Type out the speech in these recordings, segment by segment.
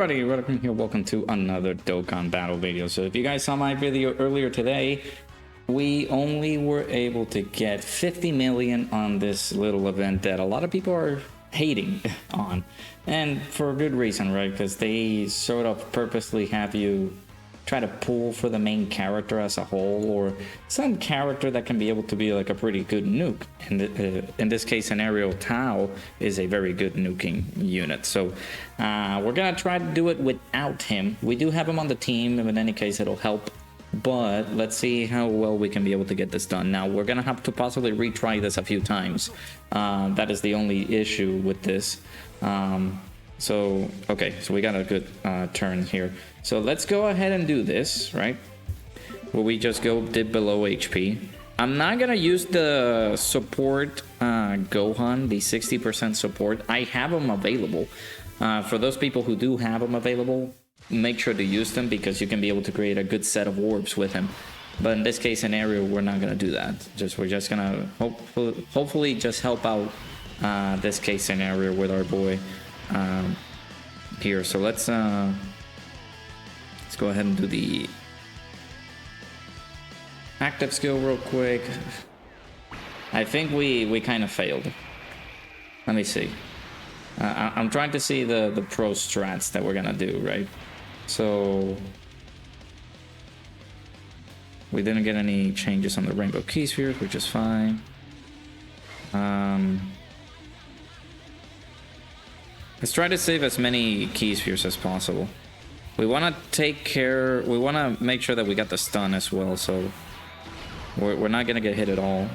everybody, welcome here, welcome to another Dokkan battle video. So if you guys saw my video earlier today, we only were able to get 50 million on this little event that a lot of people are hating on. And for a good reason, right? Because they sort of purposely have you try to pull for the main character as a whole, or some character that can be able to be like a pretty good nuke. In this case, scenario, Tao is a very good nuking unit. So we're gonna try to do it without him. We do have him on the team, and in any case, it'll help. But let's see how well we can be able to get this done. Now, we're gonna have to possibly retry this a few times. That is the only issue with this. Okay, so we got a good turn here. So let's go ahead and do this, right? Where we just go dip below HP. I'm not gonna use the support Gohan, the 60% support. I have them available. For those people who do have them available, make sure to use them because you can be able to create a good set of orbs with him. But in this case scenario, we're not gonna do that. We're just gonna hopefully just help out this case scenario with our boy here. So let's go ahead and do the active skill real quick. I think we kind of failed. Let me see. I'm trying to see the pro strats that we're gonna do, right? So we didn't get any changes on the rainbow key spheres, which is fine. Let's try to save as many key spheres as possible. We want to make sure that we got the stun as well, so we're not going to get hit at all.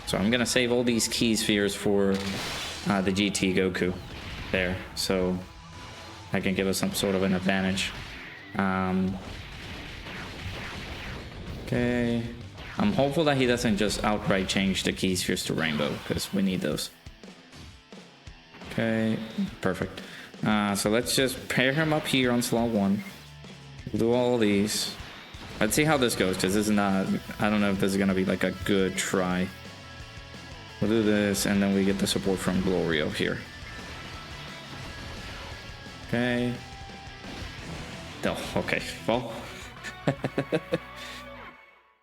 So I'm going to save all these key spheres for the GT Goku there, so that can give us some sort of an advantage. Okay. I'm hopeful that he doesn't just outright change the key spheres to rainbow, because we need those. Okay, perfect. So let's just pair him up here on slot 1. We'll do all these. Let's see how this goes, because this is not... I don't know if this is going to be like a good try. We'll do this, and then we get the support from Glorio here. Okay. Oh, okay. Well...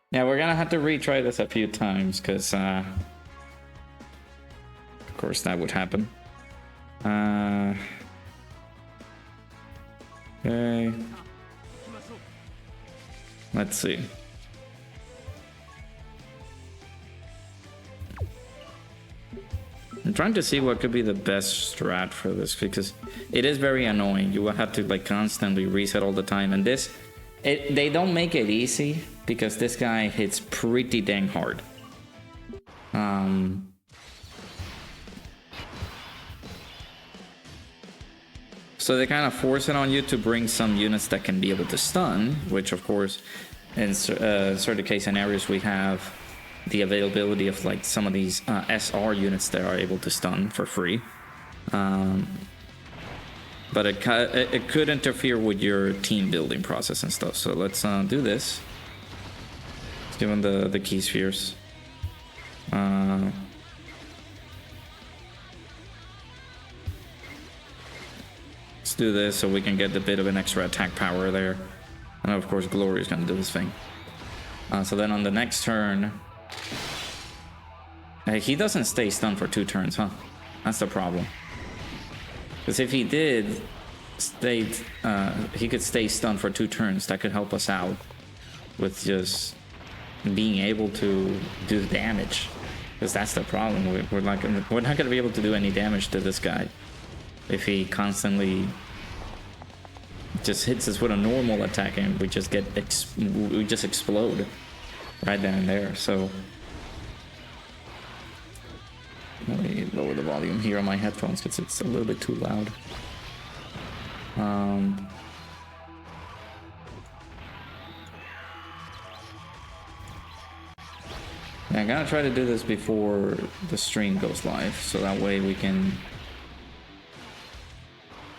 yeah, we're going to have to retry this a few times, because... of course, that would happen. Okay. Let's see. I'm trying to see what could be the best strat for this, because it is very annoying. You will have to like constantly reset all the time, and they don't make it easy because this guy hits pretty dang hard. So they kind of force it on you to bring some units that can be able to stun, which of course, in certain case scenarios, we have the availability of like some of these SR units that are able to stun for free. But it could interfere with your team building process and stuff. So let's do this. Let's give him the key spheres. Let's do this so we can get a bit of an extra attack power there. And of course Glory is going to do his thing. So then on the next turn... he doesn't stay stunned for 2 turns, huh? That's the problem. Because if he did stay... he could stay stunned for 2 turns. That could help us out with just being able to do damage. Because that's the problem. We're not going to be able to do any damage to this guy if he constantly just hits us with a normal attack, and we just explode right then and there. So let me lower the volume here on my headphones because it's a little bit too loud. Yeah, I'm gonna try to do this before the stream goes live, so that way we can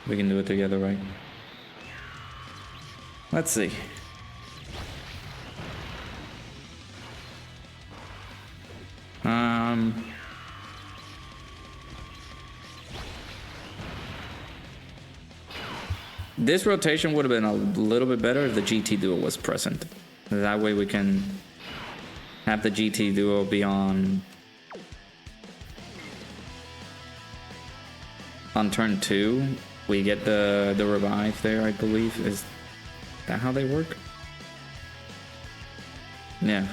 do it together, right? Let's see. This rotation would have been a little bit better if the GT Duo was present. That way we can have the GT Duo be on turn 2. We get the revive there, I believe. Is that how they work? Yeah,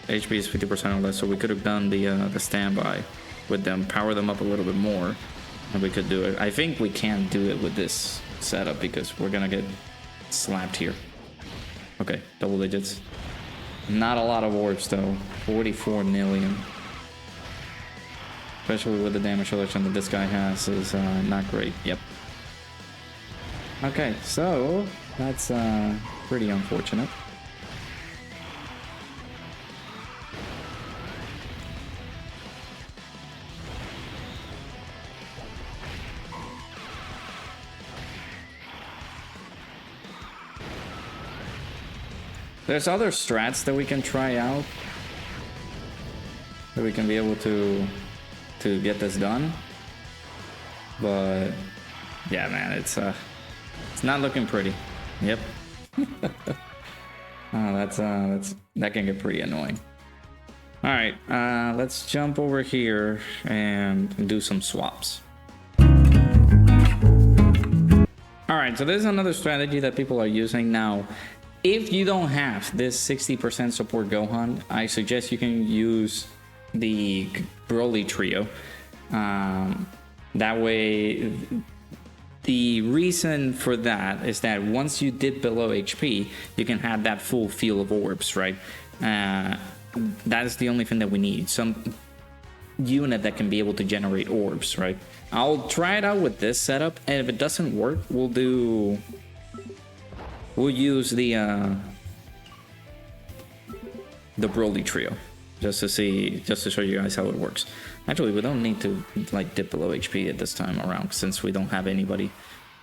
HP is 50% or less, so we could have done the standby with them, power them up a little bit more, and we could do it. I think we can't do it with this setup because we're gonna get slapped here. Okay, double digits. Not a lot of orbs though. 44 million. Especially with the damage selection that this guy has is not great. Yep. Okay, so that's pretty unfortunate. There's other strats that we can try out that we can be able to get this done, but yeah, man, it's not looking pretty. Yep. That can get pretty annoying. All right, let's jump over here and do some swaps. All right, so there's another strategy that people are using now. If you don't have this 60% support Gohan, I suggest you can use the Broly trio. That way, the reason for that is that once you dip below HP, you can have that full field of orbs, right? That is the only thing that we need. Some unit that can be able to generate orbs, right? I'll try it out with this setup, and if it doesn't work, we'll use the Broly trio just to show you guys how it works. Actually, we don't need to like dip below HP at this time around, since we don't have anybody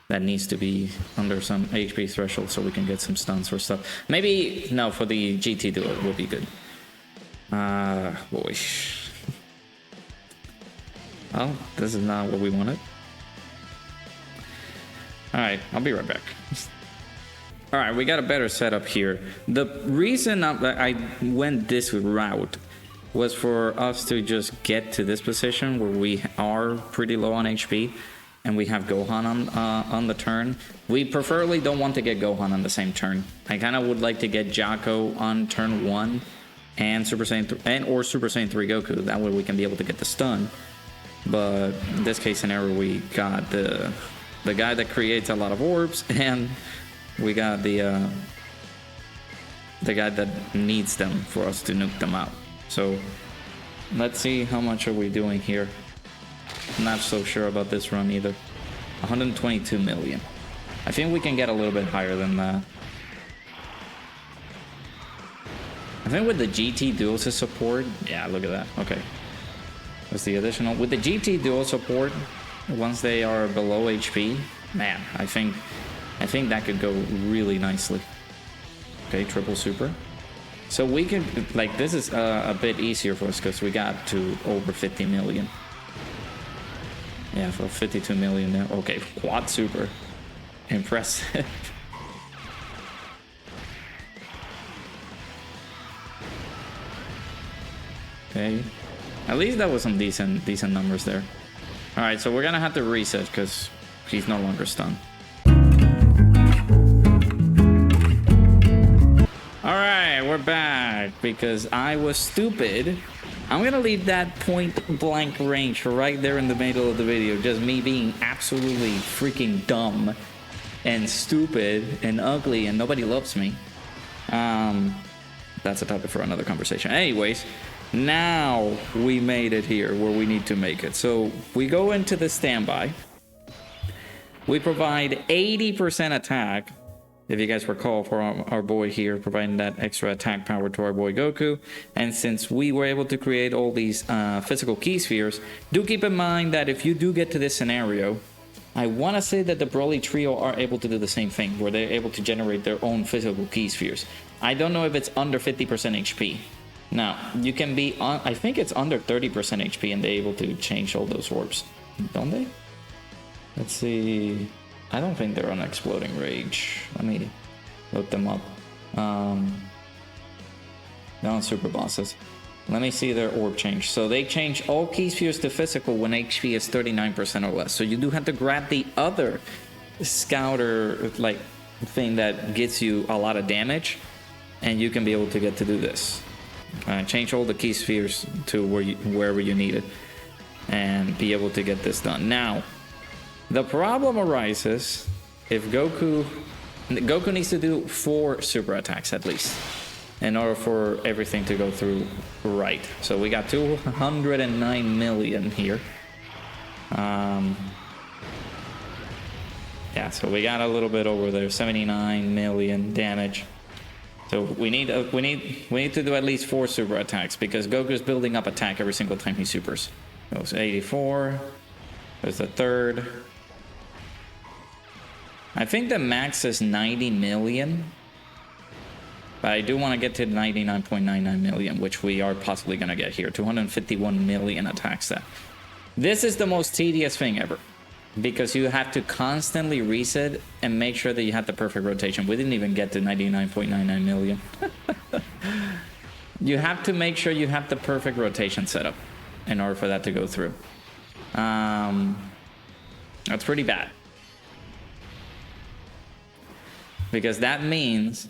that needs to be under some HP threshold, so we can get some stuns or stuff. Maybe no, for the GT Duo it will be good. Boy. Oh, this is not what we wanted. All right, I'll be right back. All right, we got a better setup here. The reason I went this route was for us to just get to this position where we are pretty low on HP and we have Gohan on the turn. We preferably don't want to get Gohan on the same turn. I kind of would like to get Jocko on turn 1 and Super Saiyan or Super Saiyan 3 Goku. That way we can be able to get the stun. But in this case scenario, we got the guy that creates a lot of orbs, and we got the guy that needs them for us to nuke them out. So let's see how much are we doing here. I'm not so sure about this run either. 122 million. I think we can get a little bit higher than that. I think with the GT Duo support, yeah, look at that. Okay. What's the additional? With the GT Duo support, once they are below HP, man, I think that could go really nicely. Okay, triple super. So we can, like, this is a bit easier for us because we got to over 50 million. Yeah, for 52 million now. Okay, quad super. Impressive. Okay. At least that was some decent numbers there. All right, so we're gonna have to reset because he's no longer stunned. All right, we're back because I was stupid. I'm gonna leave that point blank range right there in the middle of the video. Just me being absolutely freaking dumb and stupid and ugly and nobody loves me. That's a topic for another conversation. Anyways, now we made it here where we need to make it. So we go into the standby. We provide 80% attack. If you guys recall, for our boy here, providing that extra attack power to our boy Goku. And since we were able to create all these physical key spheres, do keep in mind that if you do get to this scenario, I want to say that the Broly trio are able to do the same thing, where they're able to generate their own physical key spheres. I don't know if it's under 50% HP. Now, you can be on, I think it's under 30% HP and they're able to change all those orbs. Don't they? Let's see. I don't think they're on Exploding Rage. Let me look them up. They're on Super Bosses. Let me see their orb change. So they change all key spheres to physical when HP is 39% or less. So you do have to grab the other scouter like thing that gets you a lot of damage, and you can be able to get to do this. Change all the key spheres to wherever you need it, and be able to get this done. Now, the problem arises if Goku needs to do 4 super attacks at least in order for everything to go through right. So we got 209 million here. Yeah, so we got a little bit over there, 79 million damage. So we need to do at least 4 super attacks because Goku's building up attack every single time he supers. Goes 84. There's the third. I think the max is 90 million. But I do want to get to 99.99 million, which we are possibly going to get here. 251 million attack stat. This is the most tedious thing ever, because you have to constantly reset and make sure that you have the perfect rotation. We didn't even get to 99.99 million. You have to make sure you have the perfect rotation setup in order for that to go through. That's pretty bad. Because that means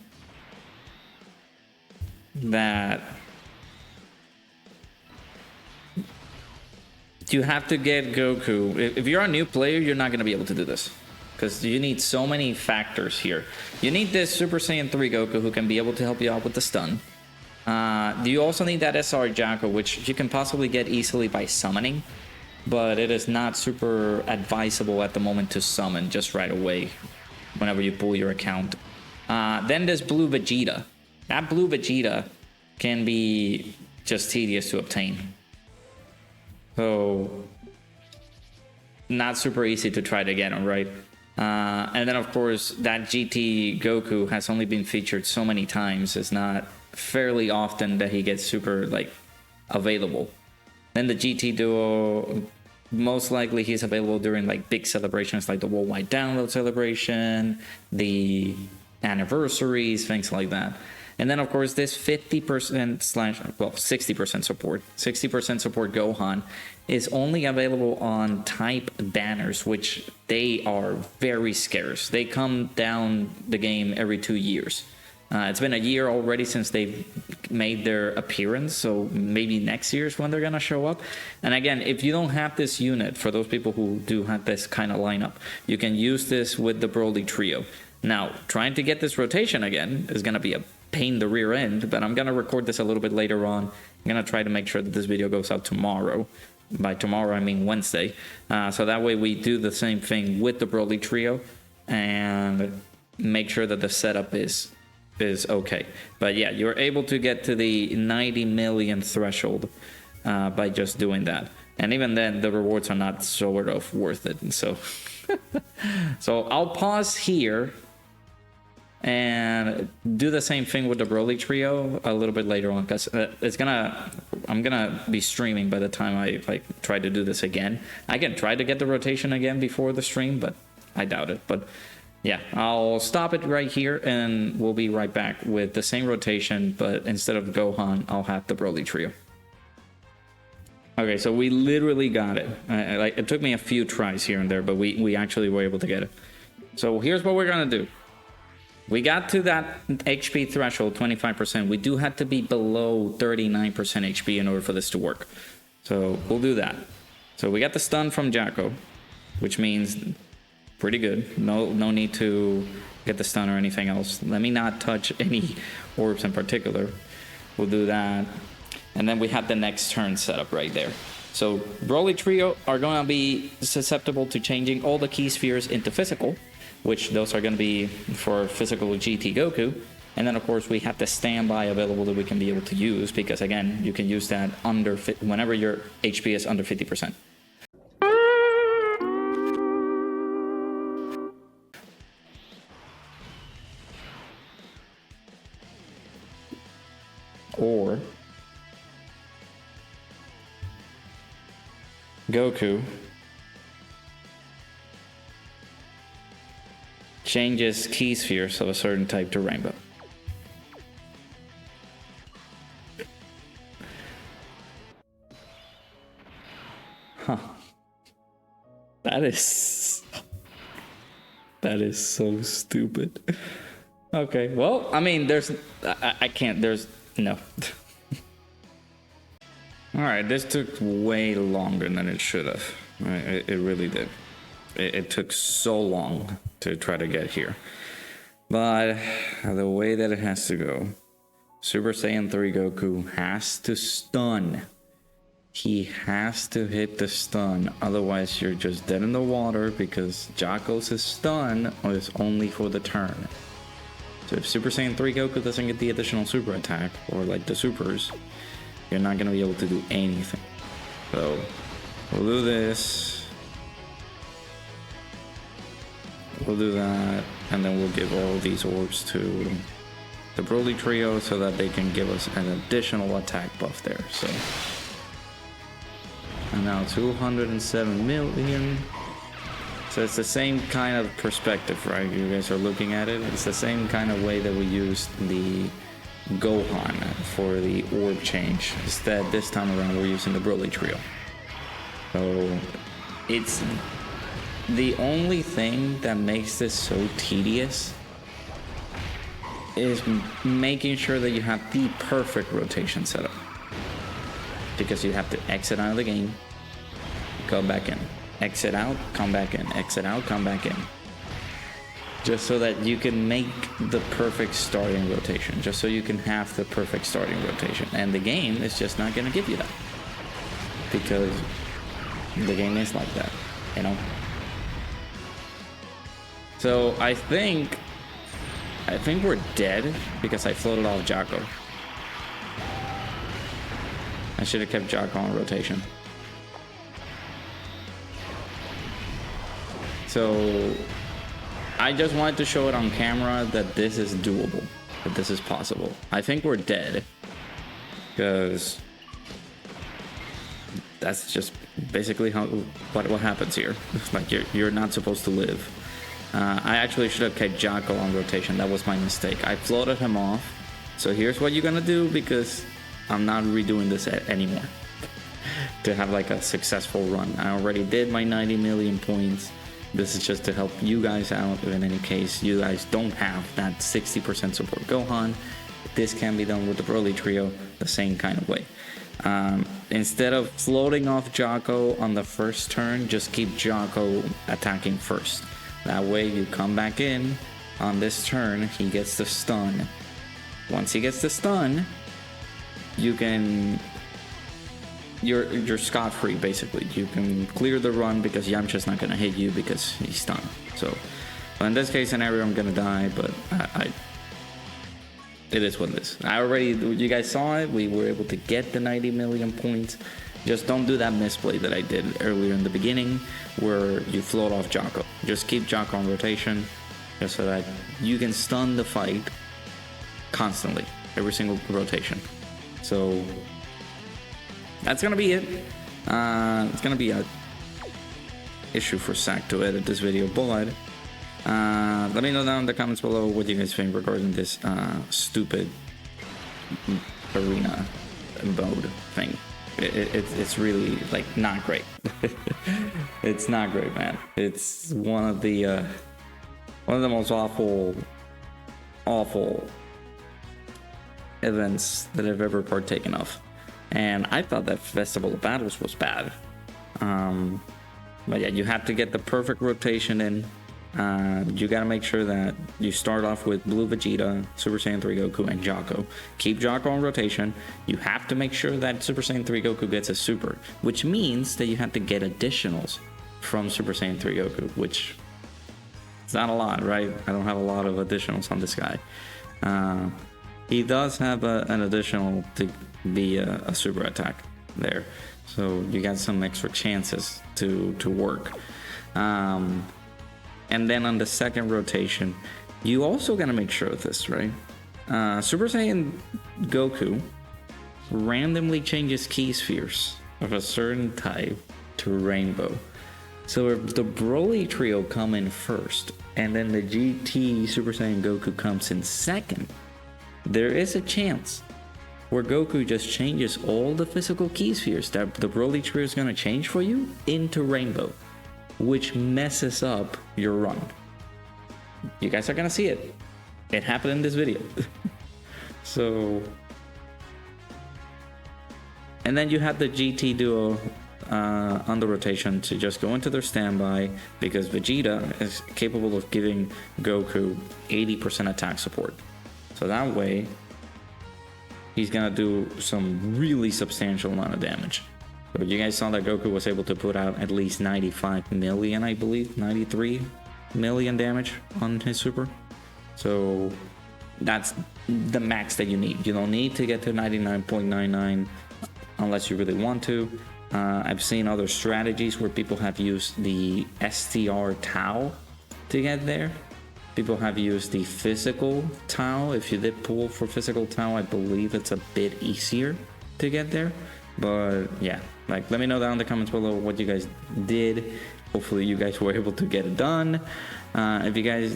that you have to get Goku. If you're a new player, you're not going to be able to do this because you need so many factors here. You need this Super Saiyan 3 Goku who can be able to help you out with the stun. You also need that SR Jacko, which you can possibly get easily by summoning, but it is not super advisable at the moment to summon just right away whenever you pull your account. Then there's Blue Vegeta. That Blue Vegeta can be just tedious to obtain. So, not super easy to try to get him, right? And then, of course, that GT Goku has only been featured so many times. It's not fairly often that he gets super, like, available. Then the GT Duo, most likely he's available during, like, big celebrations like the Worldwide Download celebration, the anniversaries, things like that. And then, of course, this 50% slash, well, 60% support. 60% support Gohan is only available on type banners, which they are very scarce. They come down the game every 2 years. It's been a year already since they've made their appearance, so maybe next year is when they're going to show up. And again, if you don't have this unit, for those people who do have this kind of lineup, you can use this with the Broly Trio. Now, trying to get this rotation again is going to be a pain in the rear end, but I'm going to record this a little bit later on. I'm going to try to make sure that this video goes out tomorrow. By tomorrow, I mean Wednesday. So that way we do the same thing with the Broly Trio and make sure that the setup is okay. But yeah, you're able to get to the 90 million threshold by just doing that. And even then, the rewards are not sort of worth it. So, so I'll pause here and do the same thing with the Broly Trio a little bit later on, because I'm gonna be streaming by the time I try to do this again. I can try to get the rotation again before the stream, but I doubt it. But yeah, I'll stop it right here and we'll be right back with the same rotation, but instead of Gohan, I'll have the Broly Trio. Okay, so we literally got it. It took me a few tries here and there, but we actually were able to get it. So here's what we're gonna do. We got to that HP threshold, 25%. We do have to be below 39% HP in order for this to work. So we'll do that. So we got the stun from Jacko, which means pretty good. No need to get the stun or anything else. Let me not touch any orbs in particular. We'll do that. And then we have the next turn setup right there. So Broly Trio are going to be susceptible to changing all the key spheres into physical, which those are going to be for physical GT Goku. And then, of course, we have the standby available that we can be able to use, because, again, you can use that whenever your HP is under 50%. Or Goku changes key spheres of a certain type to rainbow. Huh. That is so stupid. Okay, well, I mean, I can't, no. Alright, this took way longer than it should have. It really did. It took so long to try to get here. But the way that it has to go, Super Saiyan 3 Goku has to stun. He has to hit the stun, otherwise you're just dead in the water, because Jocko's stun is only for the turn. So if Super Saiyan 3 Goku doesn't get the additional super attack, or like the supers, you're not going to be able to do anything. So we'll do this. We'll do that, and then we'll give all these orbs to the Broly trio so that they can give us an additional attack buff there. So, and now 207 million. So it's the same kind of perspective, right? You guys are looking at it. It's the same kind of way that we used the Gohan for the orb change. Instead, this time around, we're using the Broly trio. So it's the only thing that makes this so tedious is making sure that you have the perfect rotation setup, because you have to exit out of the game, go back in, exit out, come back in, exit out, come back in, just so that you can make the perfect starting rotation, just so you can have the perfect starting rotation. And the game is just not going to give you that, because the game is like that, you know. So I think we're dead because I floated off Jocko. I should have kept Jocko on rotation. So I just wanted to show it on camera that this is doable, that this is possible. I think we're dead because that's just basically what happens here. Like you're not supposed to live. I actually should have kept Jocko on rotation. That was my mistake. I floated him off. So here's what you're gonna do, because I'm not redoing this anymore to have like a successful run. I already did my 90 million points. This is just to help you guys out. In any case you guys don't have that 60% support Gohan, this can be done with the Broly trio the same kind of way. Instead of floating off Jocko on the first turn, just keep Jocko attacking first. That way you come back in on this turn, he gets the stun. Once he gets the stun, you're scot-free basically. You can clear the run because Yamcha's not gonna hit you because he's stunned. So, well, in this case scenario I'm gonna die, but it is what it is. You guys saw it, we were able to get the 90 million points. Just don't do that misplay that I did earlier in the beginning where you float off Jocko. Just keep Jocko on rotation just so that you can stun the fight constantly, every single rotation. So that's gonna be it. It's gonna be a issue for Sack to edit this video, but let me know down in the comments below what you guys think regarding this stupid arena mode thing. It's really like not great. It's not great, man. It's one of the most awful events that I've ever partaken of. And I thought that Festival of Battles was bad. But yeah, you have to get the perfect rotation in. You gotta make sure that you start off with Blue Vegeta, Super Saiyan 3 Goku, and Jocko. Keep Jocko on rotation. You have to make sure that Super Saiyan 3 Goku gets a super, which means that you have to get additionals from Super Saiyan 3 Goku, which is not a lot, right? I don't have a lot of additionals on this guy. He does have an additional to be a super attack there, so you got some extra chances to work. And then on the second rotation, you also gotta make sure of this, right? Super Saiyan Goku randomly changes key spheres of a certain type to rainbow. So if the Broly trio come in first, and then the GT Super Saiyan Goku comes in second, there is a chance where Goku just changes all the physical key spheres that the Broly trio is going to change for you into Rainbow, which messes up your run. You guys are going to see it. It happened in this video. So, and then you have the GT duo on the rotation to just go into their standby, because Vegeta is capable of giving Goku 80% attack support. So that way, he's gonna do some really substantial amount of damage. So you guys saw that Goku was able to put out at least 95 million, I believe, 93 million damage on his super. So that's the max that you need. You don't need to get to 99.99 unless you really want to. I've seen other strategies where people have used the STR Tau to get there. People have used the physical Tau. If you did pull for physical Tau, I believe it's a bit easier to get there. But yeah, like, let me know down in the comments below what you guys did. Hopefully you guys were able to get it done. If you guys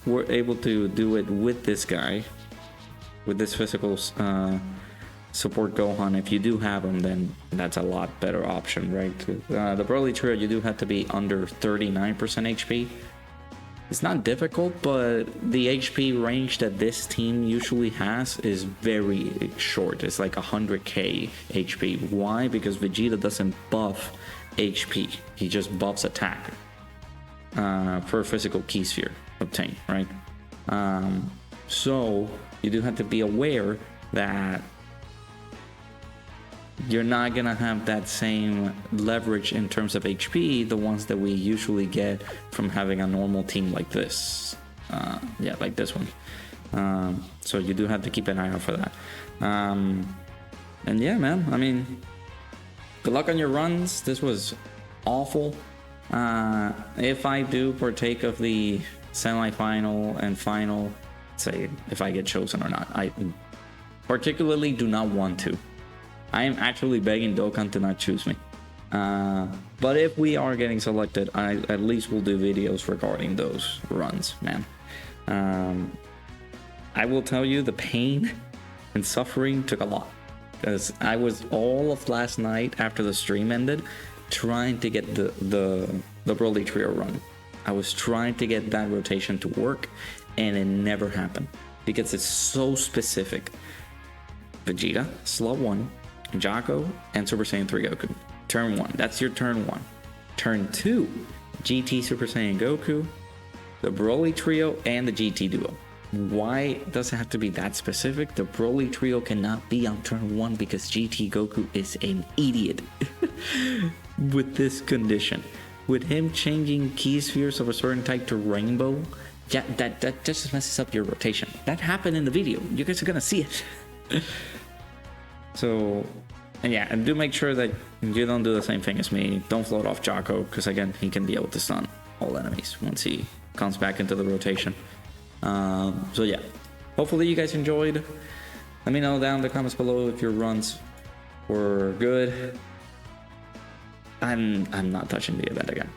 were able to do it with this guy, with this physical support Gohan, if you do have him, then that's a lot better option, right? The Broly trio, you do have to be under 39% HP. It's not difficult, but the HP range that this team usually has is very short. It's like 100k HP. Why? Because Vegeta doesn't buff HP. He just buffs attack for a physical key sphere obtained, right? So you do have to be aware that you're not gonna have that same leverage in terms of HP, the ones that we usually get from having a normal team like this. Yeah, like this one. So you do have to keep an eye out for that. And yeah, man, I mean, good luck on your runs. This was awful. If I do partake of the semi-final and final, say if I get chosen or not, I particularly do not want to. I am actually begging Dokkan to not choose me. But if we are getting selected, I at least will do videos regarding those runs, man. I will tell you, the pain and suffering took a lot, because I was all of last night after the stream ended trying to get the Broly trio run. I was trying to get that rotation to work, and it never happened because it's so specific. Vegeta, slot 1, Jaco, and Super Saiyan 3 Goku. Turn 1, that's your turn 1. Turn 2, GT Super Saiyan Goku, the Broly trio, and the GT duo. Why does it have to be that specific? The Broly trio cannot be on turn 1 because GT Goku is an idiot with this condition. With him changing key spheres of a certain type to rainbow, yeah, that just messes up your rotation. That happened in the video. You guys are gonna see it. So, and yeah, and do make sure that you don't do the same thing as me. Don't float off Jaco, because again, he can be able to stun all enemies once he comes back into the rotation. So yeah, hopefully you guys enjoyed. Let me know down in the comments below if your runs were good. I'm not touching the event again.